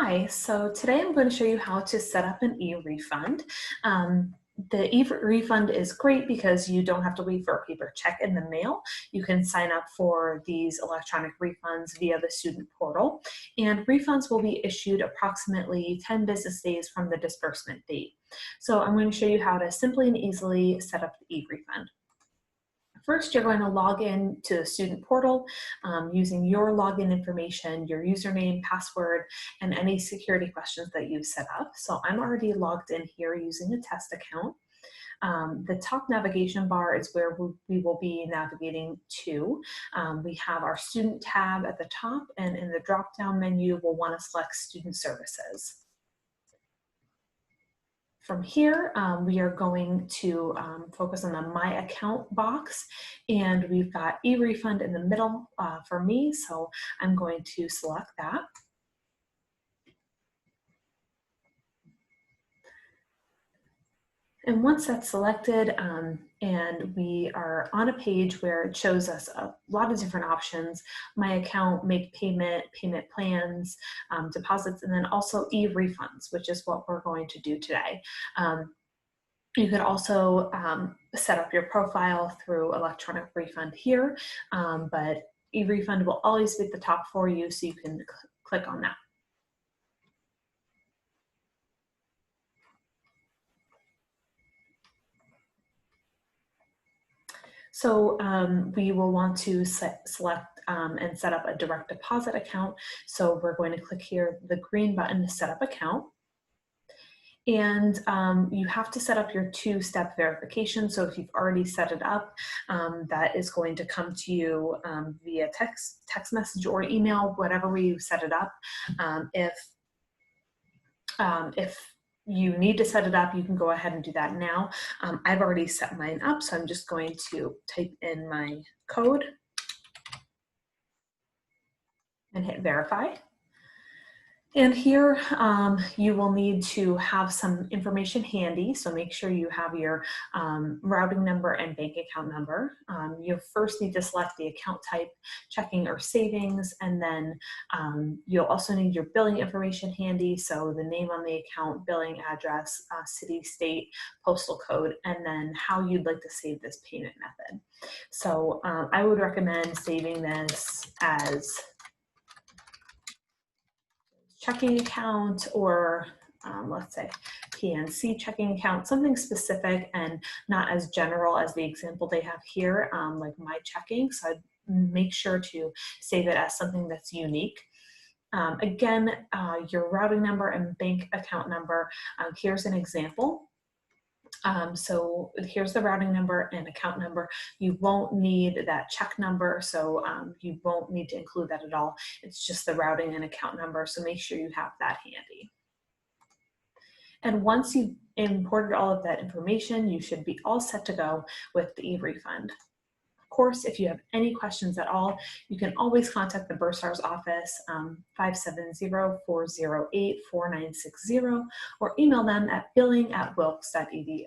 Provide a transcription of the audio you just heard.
Hi, so today I'm going to show you how to set up an e-refund. The e-refund is great because you don't have to wait for a paper check in the mail. You can sign up for these electronic refunds via the student portal, and refunds will be issued approximately 10 business days from the disbursement date. So I'm going to show you how to simply and easily set up the e-refund. First, you're going to log in to the student portal using your login information, your username, password, and any security questions that you've set up. So I'm already logged in here using a test account. The top navigation bar is where we will be navigating to. We have our student tab at the top, and in the drop-down menu, we'll want to select student services. From here, we are going to focus on the My Account box, and we've got e-refund in the middle for me, so I'm going to select that. And once that's selected, and we are on a page where it shows us a lot of different options: My Account, Make Payment, Payment Plans, Deposits, and then also e-refunds, which is what we're going to do today. You could also set up your profile through electronic refund here, but e-refund will always be at the top for you, so you can click on that. So we will want to select and set up a direct deposit account. So we're going to click here, the green button to set up account. And you have to set up your two-step verification. So if you've already set it up, that is going to come to you via text message or email, whatever way you set it up. If you need to set it up, you can go ahead and do that now. I've already set mine up, so I'm just going to type in my code and hit verify. And here you will need to have some information handy, so make sure you have your routing number and bank account number. You first need to select the account type, checking or savings, and then you'll also need your billing information handy, so the name on the account, billing address, city, state, postal code, and then how you'd like to save this payment method. So I would recommend saving this as checking account, or let's say PNC checking account, something specific and not as general as the example they have here, like my checking. So I'd make sure to save it as something that's unique. Again, your routing number and bank account number. Here's an example. So here's the routing number and account number. You won't need that check number, so you won't need to include that at all. It's just the routing and account number, so make sure you have that handy. And once you've imported all of that information, you should be all set to go with the e-refund. Of course, if you have any questions at all, you can always contact the Bursar's office, 570-408-4960, or email them at billing@wilkes.edu.